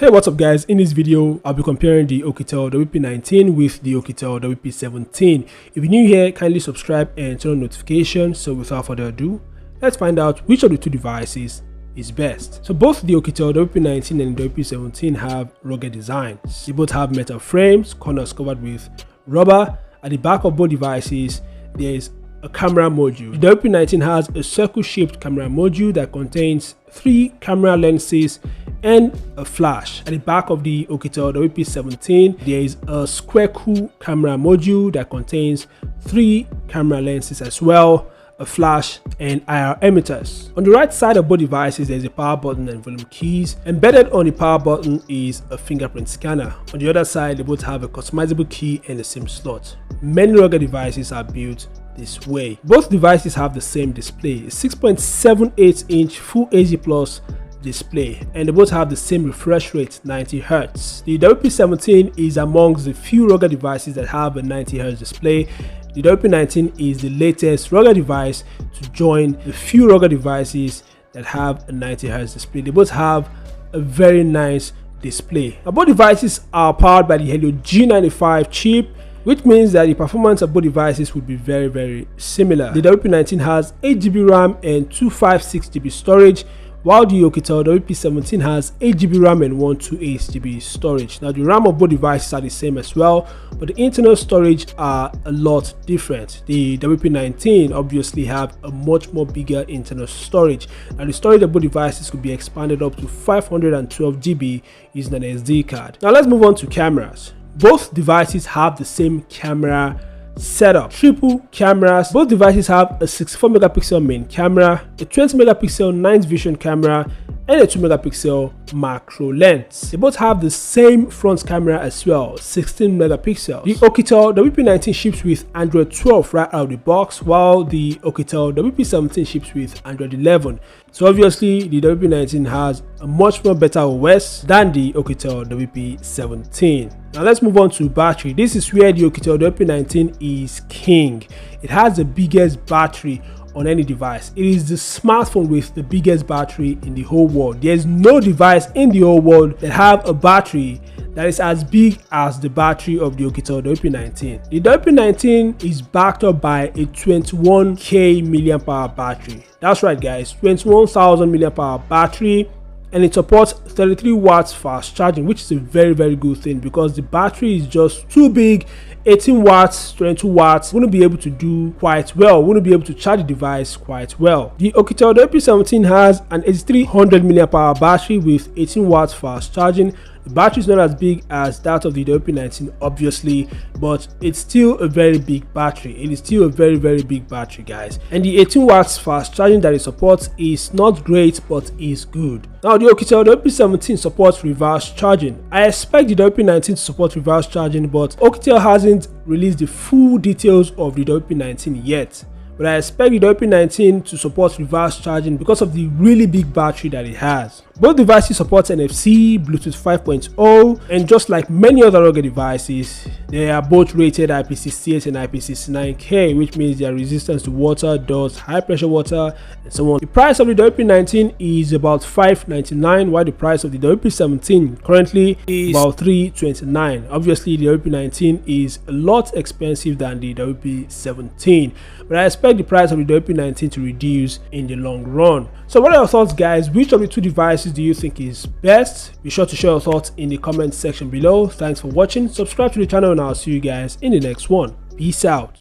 Hey, what's up guys? In this video I'll be comparing the Oukitel Wp19 with the Oukitel Wp17. If you're new here, kindly subscribe and turn on notifications. So without further ado, let's find out which of the two devices is best. So both the Oukitel Wp19 and the Wp17 have rugged designs. They both have metal frames, corners covered with rubber. At the back of both devices there is a camera module. The Wp19 has a circle-shaped camera module that contains 3 camera lenses and a flash. At the back of the Oukitel Wp17 there is a square-cool camera module that contains 3 camera lenses as well, a flash and IR emitters. On the right side of both devices there is a power button and volume keys. Embedded on the power button is a fingerprint scanner. On the other side they both have a customizable key and a SIM slot. Many rugged devices are built this way. Both devices have the same display, a 6.78-inch Full HD Plus display, and they both have the same refresh rate, 90 Hz. The Wp17 is amongst the few rugged devices that have a 90 Hz display. The Wp19 is the latest rugged device to join the few rugged devices that have a 90 Hz display. They both have a very nice display. Now, both devices are powered by the Helio G95 chip, which means that the performance of both devices would be very similar. The Wp19 has 8GB RAM and 256GB storage, while the Oukitel Wp17 has 8GB RAM and 128GB storage. Now the RAM of both devices are the same as well, but the internal storage are a lot different. The Wp19 obviously have a much more bigger internal storage. Now the storage of both devices could be expanded up to 512GB using an SD card. Now let's move on to cameras. Both devices have the same camera setup, triple cameras. Both devices have a 64 megapixel main camera, a 20 megapixel night vision camera, and a 2 megapixel macro lens. They both have the same front camera as well, 16 megapixels. The Oukitel Wp19 ships with Android 12 right out of the box, while the Oukitel Wp17 ships with Android 11. So obviously the Wp19 has a much more better OS than the Oukitel Wp17. Now let's move on to battery. This is where the Oukitel Wp19 is king. It has the biggest battery on any device. It is the smartphone with the biggest battery in the whole world. There is no device in the whole world that have a battery that is as big as the battery of the Oukitel Wp19. The Wp19 is backed up by a 21k mAh battery. That's right guys, 21,000 mAh battery, and it supports 33 watts fast charging, which is a very good thing because the battery is just too big. 18 watts, 22 watts wouldn't be able to do quite well, wouldn't be able to charge the device quite well. The Oukitel Wp17 has an 8300 mAh battery with 18 watts fast charging. The battery is not as big as that of the Wp19 obviously, but it's still a very big battery. It is still a very big battery guys, and the 18 watts fast charging that it supports is not great but is good. Now the Oukitel Wp17 supports reverse charging. I expect the Wp19 to support reverse charging, but Oukitel hasn't released the full details of the Wp19 yet. But I expect the Wp19 to support reverse charging because of the really big battery that it has. Both devices support NFC, Bluetooth 5.0, and just like many other rugged devices, they are both rated IP68 and IP69K, which means they are resistant to water, dust, high pressure water, and so on. The price of the Wp19 is about $599, while the price of the Wp17 currently is about $329. Obviously, the Wp19 is a lot expensive than the Wp17, but I expect the price of the Wp19 to reduce in the long run. So what are your thoughts guys? Which of the two devices do you think is best? Be sure to share your thoughts in the comment section below. Thanks for watching. Subscribe to the channel and I'll see you guys in the next one. Peace out.